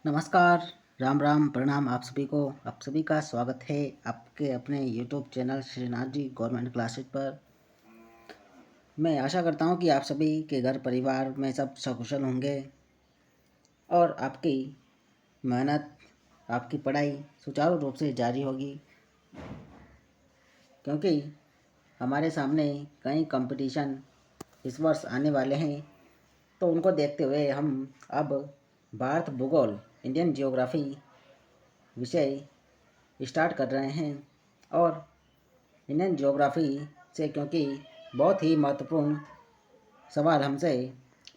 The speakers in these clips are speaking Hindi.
नमस्कार, राम राम, प्रणाम आप सभी को। आप सभी का स्वागत है आपके अपने YouTube channel Shrinath ji government classes पर। मैं आशा करता हूँ कि आप सभी के घर परिवार में सब सकुशल होंगे और आपकी मेहनत, आपकी पढ़ाई सुचारू रूप से जारी होगी, क्योंकि हमारे सामने कई कंपटीशन इस वर्ष आने वाले हैं। तो उनको देखते हुए हम अब भारत भूगोल इंडियन जियोग्राफी विषय स्टार्ट कर रहे हैं। और इंडियन ज्योग्राफी से क्योंकि बहुत ही महत्वपूर्ण सवाल हमसे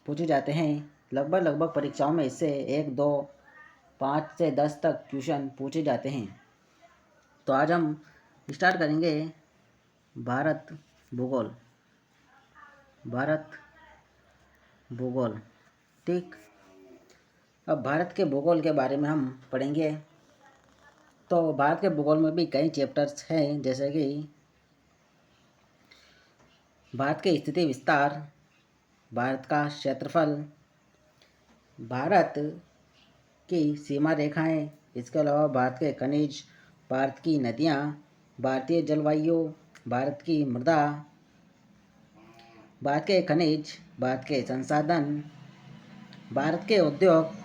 पूछे जाते हैं, लगभग परीक्षाओं में इससे 1, 2, 5 से 10 तक क्वेश्चन पूछे जाते हैं। तो आज हम स्टार्ट करेंगे भारत भूगोल। भारत भूगोल, ठीक। अब भारत के भूगोल के बारे में हम पढ़ेंगे। तो भारत के भूगोल में भी कई चैप्टर्स हैं, जैसे कि भारत की स्थिति विस्तार, भारत का क्षेत्रफल, भारत की सीमा रेखाएं, इसके अलावा भारत के खनिज, भारत की नदियां, भारतीय जलवायु, भारत की मृदा, भारत के खनिज, भारत के संसाधन, भारत के उद्योग,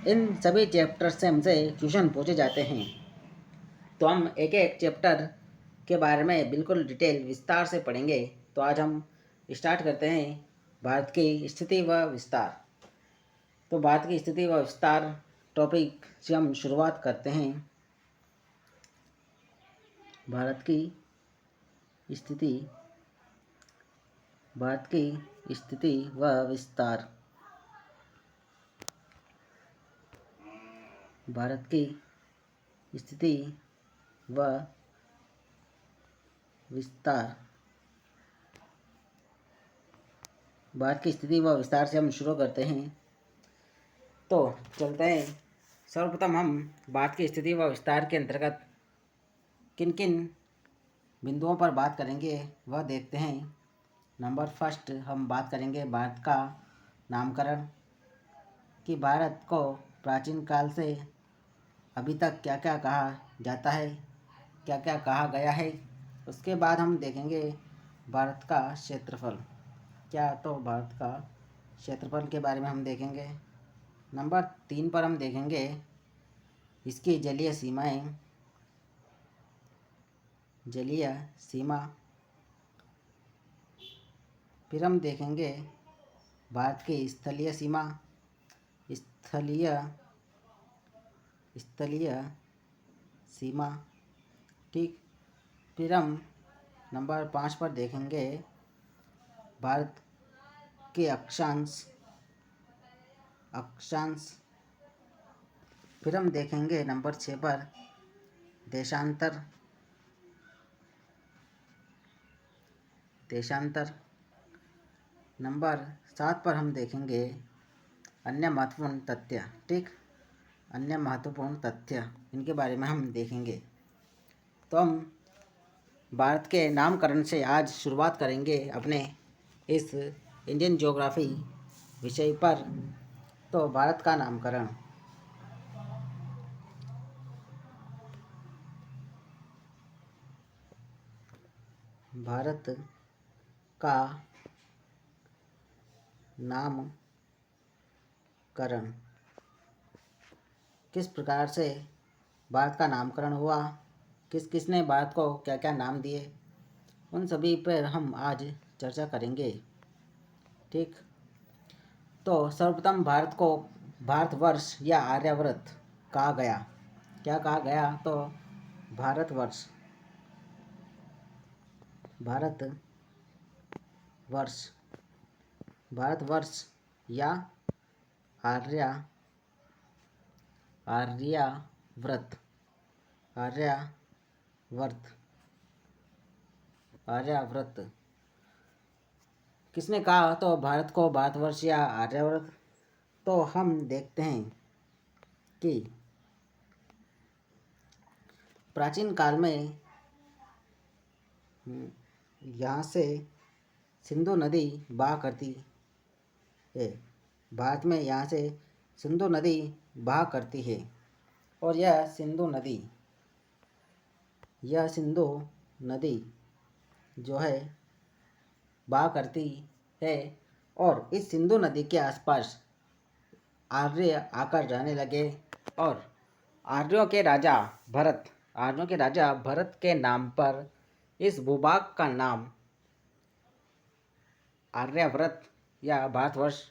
इन सभी चैप्टर से हमसे क्वेश्चन पूछे जाते हैं। तो हम एक एक चैप्टर के बारे में बिल्कुल डिटेल विस्तार से पढ़ेंगे। तो आज हम स्टार्ट करते हैं भारत की स्थिति व विस्तार। तो भारत की स्थिति व विस्तार टॉपिक से हम शुरुआत करते हैं। भारत की स्थिति, भारत की स्थिति व विस्तार, भारत की स्थिति व विस्तार। भारत की स्थिति व विस्तार से हम शुरू करते हैं। तो चलते हैं। सर्वप्रथम हम भारत की स्थिति व विस्तार के अंतर्गत किन किन बिंदुओं पर बात करेंगे वह देखते हैं। नंबर फर्स्ट हम बात करेंगे भारत का नामकरण, कि भारत को प्राचीन काल से अभी तक क्या क्या कहा जाता है, क्या क्या कहा गया है। उसके बाद हम देखेंगे भारत का क्षेत्रफल, क्या तो भारत का क्षेत्रफल के बारे में हम देखेंगे। नंबर 3 पर हम देखेंगे इसकी जलीय सीमाएं, जलीय सीमा। फिर हम देखेंगे भारत की स्थलीय सीमा, स्थलीय स्थलीय सीमा, ठीक। फिर हम नंबर 5 पर देखेंगे भारत के अक्षांश, अक्षांश। फिर हम देखेंगे नंबर 6 पर देशांतर, देशांतर। नंबर 7 पर हम देखेंगे अन्य महत्वपूर्ण तथ्य, ठीक। अन्य महत्वपूर्ण तथ्य, इनके बारे में हम देखेंगे। तो हम भारत के नामकरण से आज शुरुआत करेंगे अपने इस इंडियन ज्योग्राफी विषय पर। तो भारत का नामकरण, भारत का नामकरण, किस प्रकार से भारत का नामकरण हुआ, किस किसने भारत को क्या क्या नाम दिए, उन सभी पर हम आज चर्चा करेंगे, ठीक। तो सर्वप्रथम भारत को भारतवर्ष या आर्यवर्त कहा गया। क्या कहा गया? तो भारतवर्ष, भारतवर्ष, भारतवर्ष या आर्यावर्त, आर्यावर्त, आर्यावर्त। किसने कहा तो भारत को भारतवर्ष या आर्यावर्त? तो हम देखते हैं कि प्राचीन काल में यहाँ से सिंधु नदी बहा करती है। भारत में यहाँ से सिंधु नदी बहा करती है। और यह सिंधु नदी जो है बहा करती है। और इस सिंधु नदी के आसपास आर्य आकर रहने लगे। और आर्यों के राजा भरत के नाम पर इस भूभाग का नाम आर्यावर्त या भारतवर्ष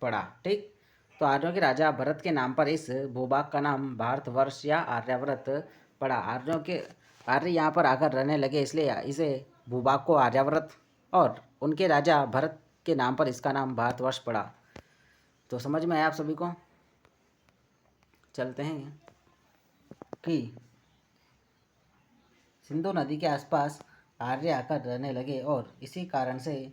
पड़ा। ठीक, तो आर्यों के राजा भरत के नाम पर इस भूभाग का नाम भारतवर्ष या आर्यावर्त पड़ा। आर्य यहाँ पर आकर रहने लगे, इसलिए इसे भूभाग को आर्यावर्त और उनके राजा भरत के नाम पर इसका नाम भारतवर्ष पड़ा। तो समझ में आया आप सभी को। चलते हैं कि सिंधु नदी के आसपास आर्य आकर रहने लगे और इसी कारण से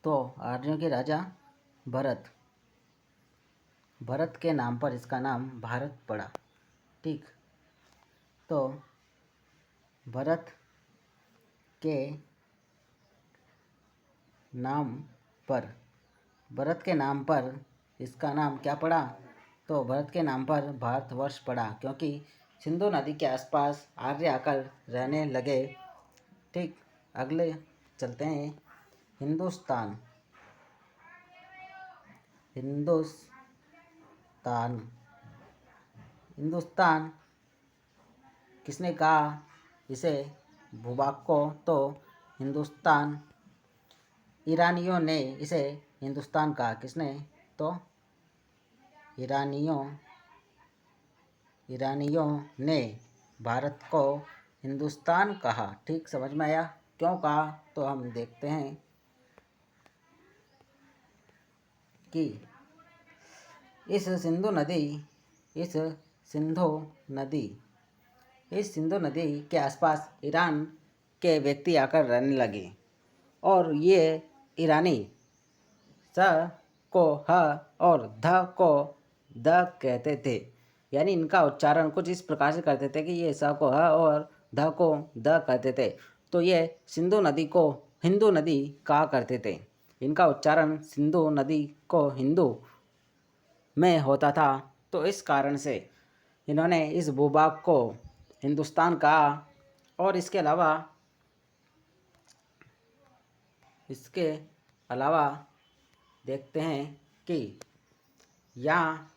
तो आर्यों के राजा भरत के नाम पर इसका नाम भारत पड़ा। ठीक, तो भरत के नाम पर इसका नाम क्या पड़ा? तो भरत के नाम पर भारतवर्ष पड़ा, क्योंकि सिंधु नदी के आसपास आर्य आकर रहने लगे। ठीक, अगले चलते हैं हिंदुस्तान किसने कहा इसे भूभाग को? तो ईरानियों ने इसे हिंदुस्तान कहा। किसने? तो ईरानियों ने भारत को हिंदुस्तान कहा। ठीक, समझ में आया क्यों कहा? तो हम देखते हैं कि इस सिंधु नदी के आसपास ईरान के व्यक्ति आकर रहने लगे। और ये ईरानी स को ह और ध को द कहते थे। यानी इनका उच्चारण कुछ इस प्रकार से करते थे कि ये स को ह और ध को द कहते थे। तो ये सिंधु नदी को हिंदू नदी कहा करते थे। इनका उच्चारण सिंधु नदी को हिंदू में होता था। तो इस कारण से इन्होंने इस भूभाग को हिंदुस्तान कहा। और इसके अलावा देखते हैं कि यहाँ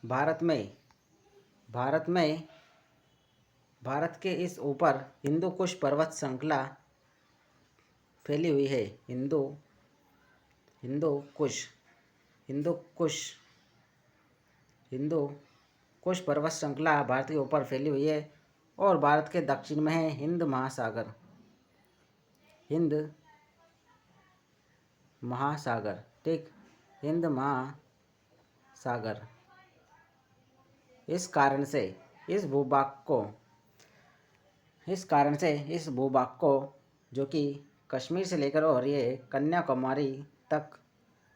भारत के इस ऊपर हिंदू कुश पर्वत श्रृंखला फैली हुई है। हिंदू कुश पर्वत श्रृंखला भारत के ऊपर फैली हुई है। और भारत के दक्षिण में है हिंद महासागर। ठीक, हिंद महासागर। इस कारण से इस भूभाग को जो कि कश्मीर से लेकर और ये कन्याकुमारी तक,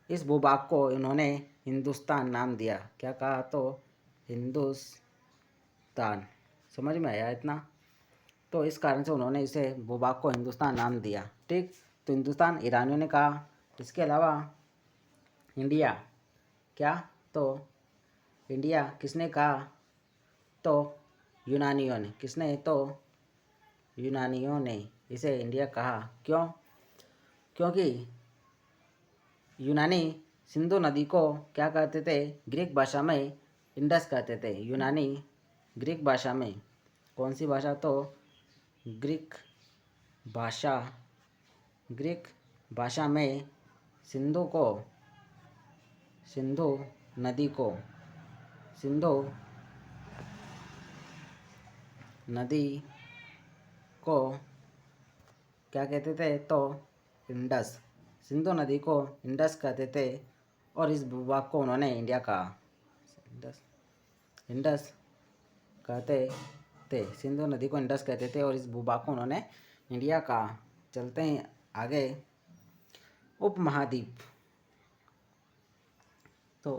इस भूभाग को इन्होंने हिंदुस्तान नाम दिया। क्या कहा? तो हिंदुस्तान। समझ में आया इतना? तो इस कारण से उन्होंने इसे भूभाग को हिंदुस्तान नाम दिया। ठीक, तो हिंदुस्तान ईरानियों ने कहा। इसके अलावा इंडिया, क्या? तो इंडिया किसने कहा? तो यूनानियों ने। किसने? तो यूनानियों ने इसे इंडिया कहा। क्यों? क्योंकि यूनानी सिंधु नदी को क्या कहते थे? ग्रीक भाषा में इंडस कहते थे। यूनानी ग्रीक भाषा में, कौन सी भाषा? तो ग्रीक भाषा में सिंधु नदी को क्या कहते थे? तो इंडस। सिंधु नदी को इंडस कहते थे। और इस भूभाग को उन्होंने इंडिया कहा। इंडस कहते थे, सिंधु नदी को इंडस कहते थे और इस भूभाग को उन्होंने इंडिया कहा। चलते हैं आगे। उपमहाद्वीप, तो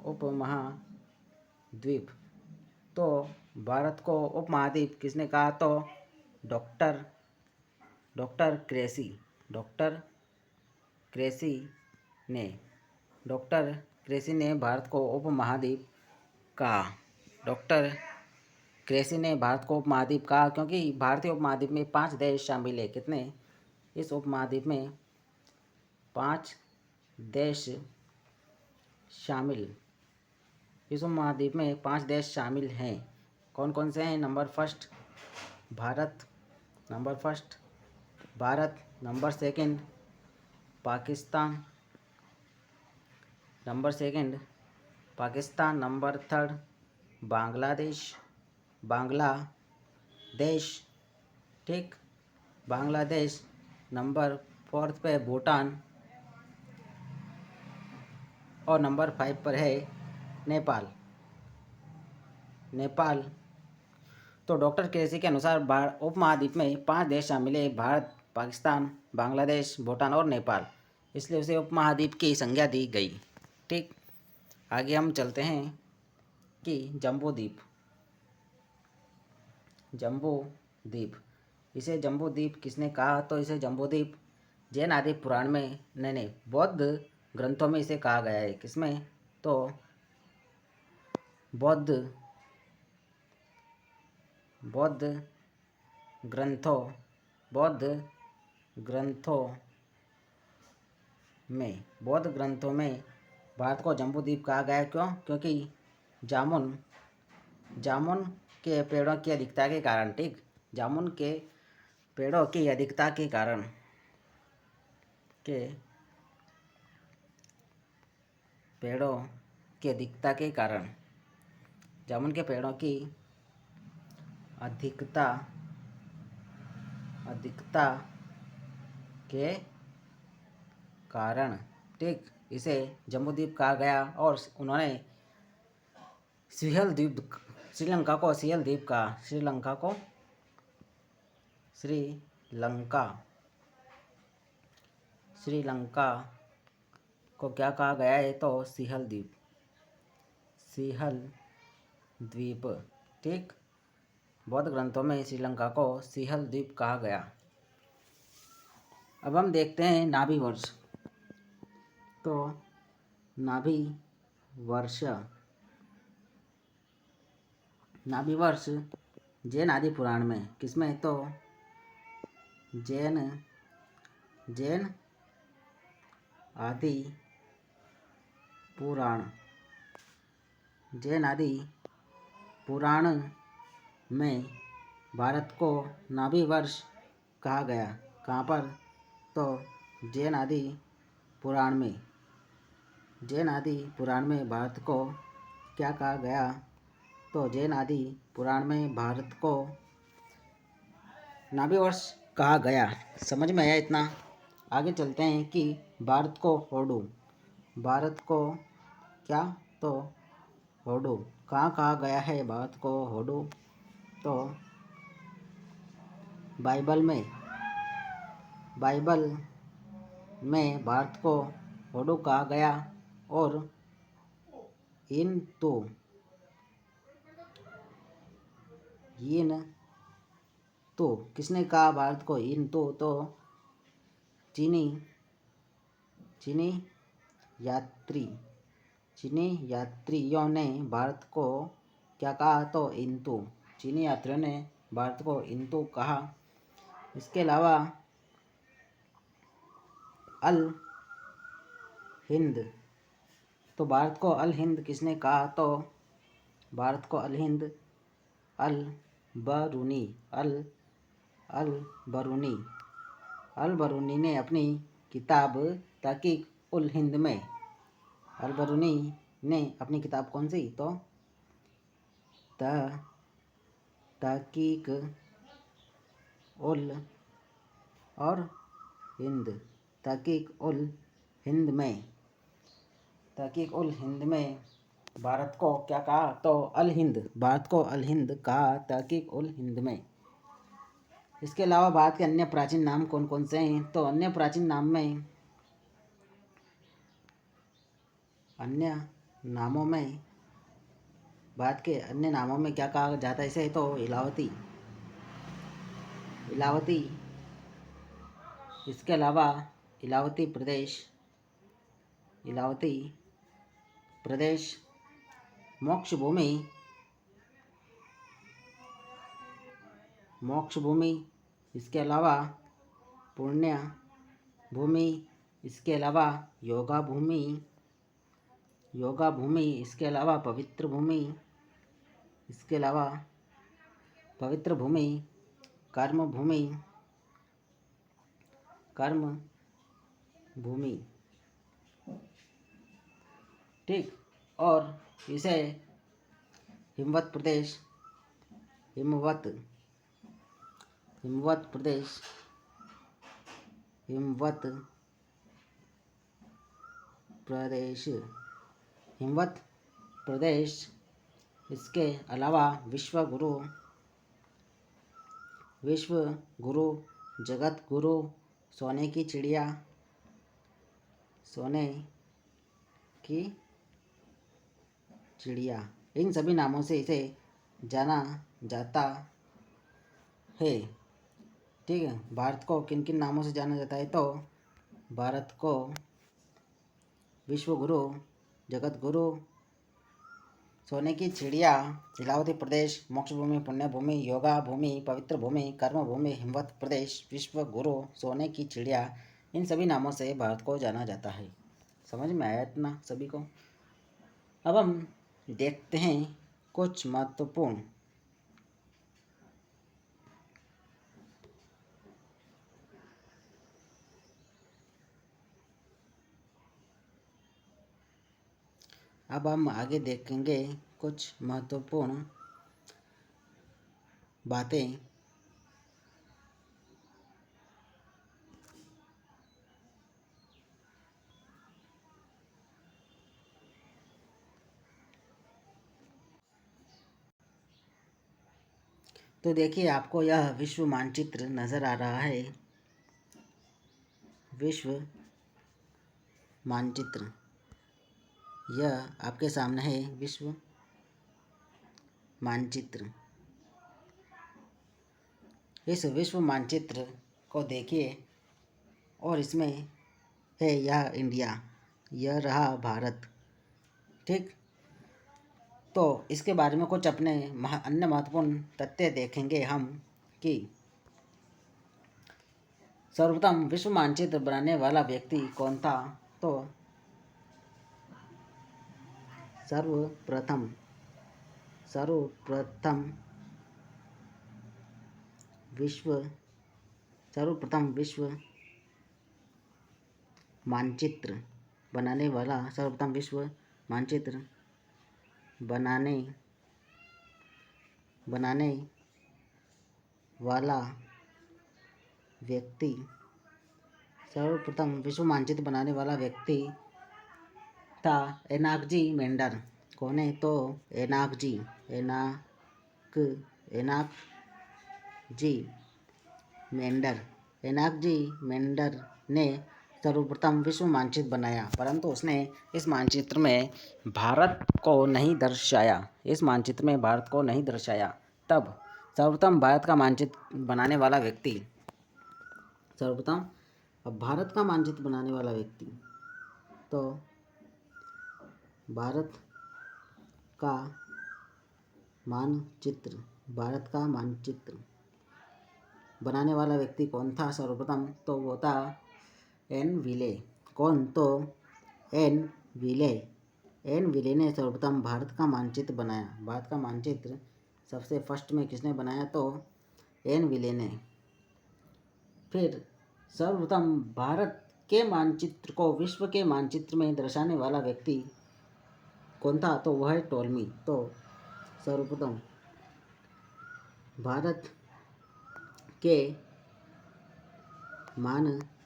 उपमहाद्वीप। तो भारत को उपमहाद्वीप किसने कहा? तो डॉक्टर क्रेसी ने डॉक्टर क्रेसी ने भारत को उपमहाद्वीप कहा। डॉक्टर क्रेसी ने भारत को उपमहाद्वीप कहा क्योंकि भारतीय उपमहाद्वीप में 5 देश शामिल है। कितने? इस उपमहाद्वीप में 5 देश शामिल इस उपमहाद्वीप में 5 देश शामिल हैं। कौन कौन से हैं? Number first Bharat, number second Pakistan, number third Bangladesh, ठीक, बांग्लादेश। नंबर फोर्थ पे भूटान और नंबर 5 पर है नेपाल। तो डॉक्टर क्रेसी के अनुसार उपमहाद्वीप में 5 देश शामिल है: भारत, पाकिस्तान, बांग्लादेश, भूटान और नेपाल। इसलिए उसे उपमहाद्वीप की संज्ञा दी गई। ठीक, आगे हम चलते हैं कि जम्बूद्वीप इसे जम्बूद्वीप किसने कहा? तो इसे जम्बूद्वीप जैन आदि पुराण में नहीं बौद्ध ग्रंथों में इसे कहा गया है। किसमें? तो बौद्ध ग्रंथों में भारत को जम्बूद्वीप कहा गया। क्यों? क्योंकि जामुन के पेड़ों की अधिकता के कारण, ठीक, जामुन के पेड़ों की अधिकता के कारण जामुन के पेड़ों की अधिकता के कारण, ठीक, इसे जम्बूद्वीप कहा गया। और उन्होंने श्रीलंका को सिहल द्वीप कहा। श्रीलंका को क्या कहा गया है? तो सिहल द्वीप, ठीक, बौद्ध ग्रंथों में श्रीलंका को सिहल द्वीप कहा गया। अब हम देखते हैं नाभि वर्ष। तो नाभि वर्ष जैन आदि पुराण में, किसमें? तो जैन आदि पुराण में भारत को नाभि वर्ष कहा गया। कहाँ पर? तो जैन आदि पुराण में भारत को क्या कहा गया? तो जैन आदि पुराण में भारत को नाभि वर्ष कहा गया। समझ में आया इतना? आगे चलते हैं कि भारत को क्या? तो होडू कहाँ कहा गया है? भारत को होडू तो बाइबल में भारत को होडू कहा गया। और इन तो किसने कहा भारत को? तो चीनी यात्रियों ने भारत को क्या कहा? तो इंतु। चीनी यात्रियों ने भारत को इंतु कहा। इसके अलावा अल हिंद, तो भारत को अल हिंद किसने कहा? तो भारत को अल हिंद अल बरूनी ने अपनी किताब तहकीक उल हिंद में, अल बरूनी ने अपनी किताब कौन सी? तो तहकीक उल हिंद में भारत को क्या कहा? तो अल हिंद, भारत को अल हिंद कहा तहकीक उल हिंद में। इसके अलावा भारत के अन्य प्राचीन नाम कौन कौन से हैं? तो अन्य प्राचीन नामों में भारत के अन्य नामों में क्या कहा जाता है इसे? तो इलावती। इसके अलावा इलावती प्रदेश, इलावती प्रदेश, मोक्ष भूमि, मोक्ष भूमि, इसके अलावा पुण्य भूमि, इसके अलावा योगा भूमि, योगा भूमि, इसके अलावा पवित्र भूमि, इसके अलावा पवित्र भूमि, कर्म भूमि, कर्म भूमि, ठीक। और इसे हिमवत प्रदेश, हिमवत, हिमवत प्रदेश, हिमवत प्रदेश, हिमवत प्रदेश, इसके अलावा विश्व गुरु, विश्व गुरु, जगत गुरु, सोने की चिड़िया, सोने की चिड़िया, इन सभी नामों से इसे जाना जाता है, ठीक है। भारत को किन किन नामों से जाना जाता है? तो भारत को विश्व गुरु, जगत गुरु, सोने की चिड़िया, इलावती प्रदेश, मोक्ष भूमि, पुण्य भूमि, योगा भूमि, पवित्र भूमि, कर्म भूमि, हिमवत प्रदेश, विश्व गुरु, सोने की चिड़िया, इन सभी नामों से भारत को जाना जाता है। समझ में आया इतना सभी को? अब हम देखते हैं कुछ महत्वपूर्ण अब हम आगे देखेंगे कुछ महत्वपूर्ण बातें। तो देखिए, आपको यह विश्व मानचित्र नज़र आ रहा है। विश्व मानचित्र, यह आपके सामने है विश्व मानचित्र। इस विश्व मानचित्र को देखिए और इसमें है यह इंडिया, यह रहा भारत, ठीक। तो इसके बारे में कुछ अपने अन्य महत्वपूर्ण तथ्य देखेंगे हम कि सर्वप्रथम विश्व मानचित्र बनाने वाला व्यक्ति कौन था? तो सर्वप्रथम विश्व मानचित्र बनाने वाला, सर्वप्रथम विश्व मानचित्र बनाने वाला व्यक्ति, सर्वप्रथम विश्व मानचित्र बनाने वाला व्यक्ति था एनाकजी मेंडर। कौन है? तो एनाकजी मेंडर। एनाकजी मेंडर ने सर्वप्रथम विश्व मानचित्र बनाया, परंतु उसने इस मानचित्र में भारत को नहीं दर्शाया, इस मानचित्र में भारत को नहीं दर्शाया। तब सर्वप्रथम भारत का मानचित्र बनाने वाला व्यक्ति, सर्वप्रथम अब भारत का मानचित्र बनाने वाला व्यक्ति, तो भारत का मानचित्र, भारत का मानचित्र बनाने वाला व्यक्ति कौन था सर्वप्रथम? तो वो था एन विले। कौन? तो एन विले। एन विले ने सर्वप्रथम भारत का मानचित्र बनाया। भारत का मानचित्र सबसे फर्स्ट में किसने बनाया? तो एन विले ने। फिर सर्वप्रथम भारत के मानचित्र को विश्व के मानचित्र में दर्शाने वाला व्यक्ति कौन था? तो वह है टोलमी। तो सर्वप्रथम भारत के मानचित्र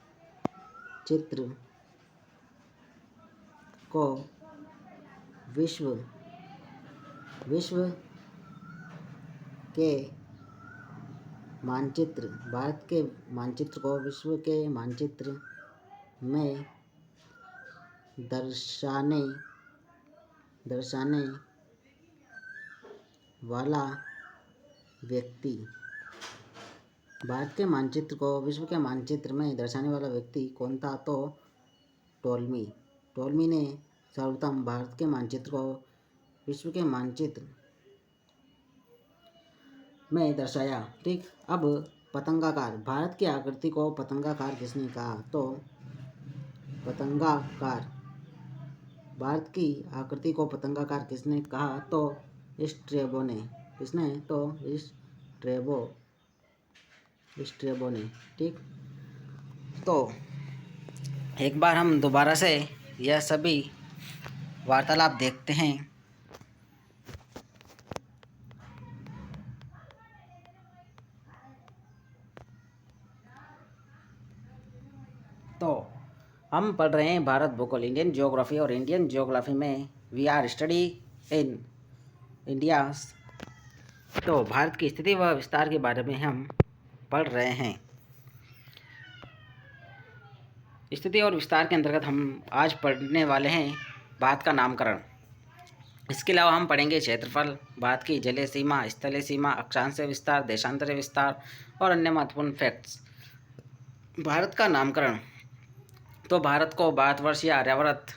को विश्व के मानचित्र, भारत के मानचित्र को विश्व के मानचित्र में दर्शाने वाला व्यक्ति भारत के मानचित्र को विश्व के मानचित्र में दर्शाने वाला व्यक्ति कौन था? तो टोल्मी। टोल्मी ने सर्वप्रथम भारत के मानचित्र को विश्व के मानचित्र में दर्शाया। ठीक, अब पतंगाकार। भारत की आकृति को पतंगाकार किसने कहा? तो पतंगाकार। भारत की आकृति को पतंगाकार किसने कहा? तो स्ट्रैबो ने। किसने? तो स्ट्रैबो ने। ठीक, तो एक बार हम दोबारा से यह सभी वार्तालाप देखते हैं। तो हम पढ़ रहे हैं भारत भूगोल, इंडियन ज्योग्राफी, और इंडियन ज्योग्राफी में we are study in India. तो भारत की स्थिति व विस्तार के बारे में हम पढ़ रहे हैं। स्थिति और विस्तार के अंतर्गत हम आज पढ़ने वाले हैं भारत का नामकरण। इसके अलावा हम पढ़ेंगे क्षेत्रफल, भारत की जलीय सीमा, स्थलीय सीमा, अक्षांशीय विस्तार, देशांतरीय विस्तार और अन्य महत्वपूर्ण फैक्ट्स। भारत का नामकरण। तो भारत को भारतवर्ष या आर्यावर्त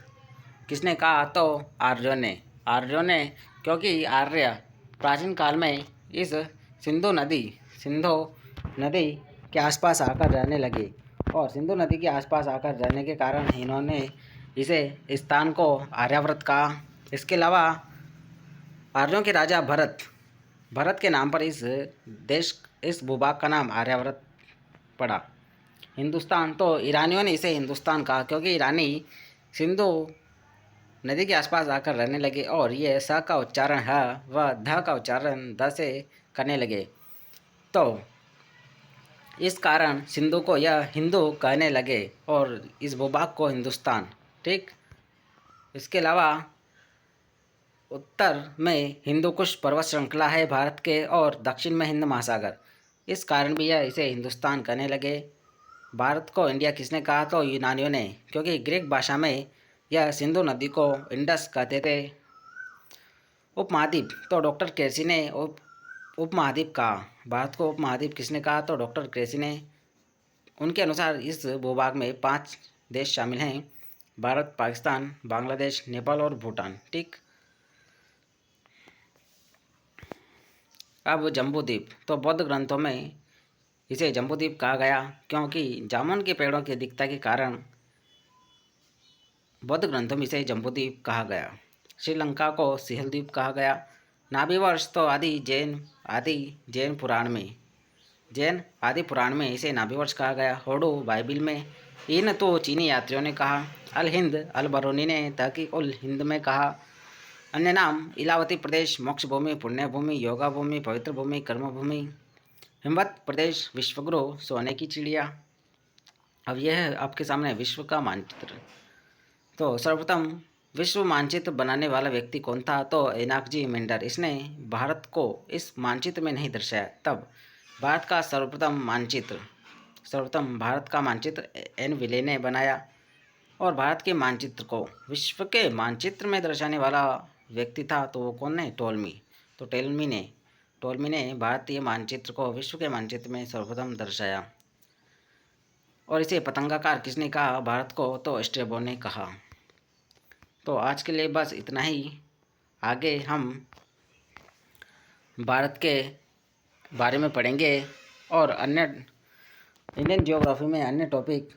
किसने कहा? तो आर्यों ने। आर्यों ने, क्योंकि आर्य प्राचीन काल में इस सिंधु नदी के आसपास आकर रहने लगे, और सिंधु नदी के आसपास आकर रहने के कारण इन्होंने इसे स्थान को आर्यावर्त कहा। इसके अलावा आर्यों के राजा भरत के नाम पर इस भूभाग का नाम आर्यावर्त पड़ा। हिंदुस्तान। तो ईरानियों ने इसे हिंदुस्तान कहा, क्योंकि ईरानी सिंधु नदी के आसपास आकर रहने लगे और ये स का उच्चारण ह व ध का उच्चारण द से करने लगे, तो इस कारण सिंधु को यह हिंदू कहने लगे और इस भूभाग को हिंदुस्तान। ठीक, इसके अलावा उत्तर में हिंदू कुश पर्वत श्रृंखला है भारत के, और दक्षिण में हिंद महासागर। इस कारण भी यह इसे हिंदुस्तान कहने लगे। भारत को इंडिया किसने कहा? तो यूनानियों ने, क्योंकि ग्रीक भाषा में यह सिंधु नदी को इंडस कहते थे। उपमहाद्वीप। तो डॉक्टर क्रेसी ने उपमहाद्वीप कहा। भारत को उपमहाद्वीप किसने कहा? तो डॉक्टर क्रेसी ने। उनके अनुसार इस भूभाग में 5 देश शामिल हैं: भारत, पाकिस्तान, बांग्लादेश, नेपाल और भूटान। ठीक, अब जम्बूद्वीप। तो बौद्ध ग्रंथों में इसे जम्बूद्वीप कहा गया, क्योंकि जामुन के पेड़ों की अधिकता के कारण बौद्ध ग्रंथों में इसे जम्बूद्वीप कहा गया। श्रीलंका को सिहल द्वीप कहा गया। नाभि वर्ष। तो आदि जैन पुराण में इसे नाभि वर्ष कहा गया। होडो बाइबिल में। इन तो चीनी यात्रियों ने कहा। अल हिंद अल बरूनी ने तहकीक उल हिंद में कहा। अन्य नाम: इलावती प्रदेश, मोक्ष भूमि, पुण्य भूमि, योगा भूमि, पवित्र भूमि, कर्म भूमि। हिमवत प्रदेश, विश्वगुरु, सोने की चिड़िया। अब यह है आपके सामने विश्व का मानचित्र। तो सर्वप्रथम विश्व मानचित्र बनाने वाला व्यक्ति कौन था? तो एनाकजी मेंडर। इसने भारत को इस मानचित्र में नहीं दर्शाया। तब भारत का मानचित्र एन विले ने बनाया, और भारत के मानचित्र को विश्व के मानचित्र में दर्शाने वाला व्यक्ति था, तो वो कौन है? टोल्मी। तो टोल्मी ने भारतीय मानचित्र को विश्व के मानचित्र में सर्वप्रथम दर्शाया। और इसे पतंगाकार किसने कहा भारत को? तो स्ट्रैबो ने कहा। तो आज के लिए बस इतना ही। आगे हम भारत के बारे में पढ़ेंगे और अन्य इंडियन ज्योग्राफी में अन्य टॉपिक,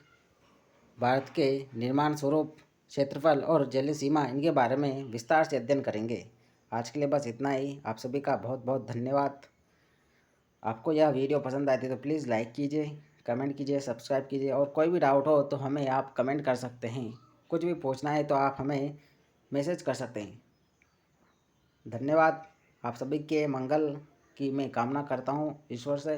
भारत के निर्माण स्वरूप, क्षेत्रफल और जलीय सीमा, इनके बारे में विस्तार से अध्ययन करेंगे। आज के लिए बस इतना ही। आप सभी का बहुत बहुत धन्यवाद। आपको यह वीडियो पसंद आती है तो प्लीज़ लाइक कीजिए, कमेंट कीजिए, सब्सक्राइब कीजिए, और कोई भी डाउट हो तो हमें आप कमेंट कर सकते हैं। कुछ भी पूछना है तो आप हमें मैसेज कर सकते हैं। धन्यवाद। आप सभी के मंगल की मैं कामना करता हूँ ईश्वर से।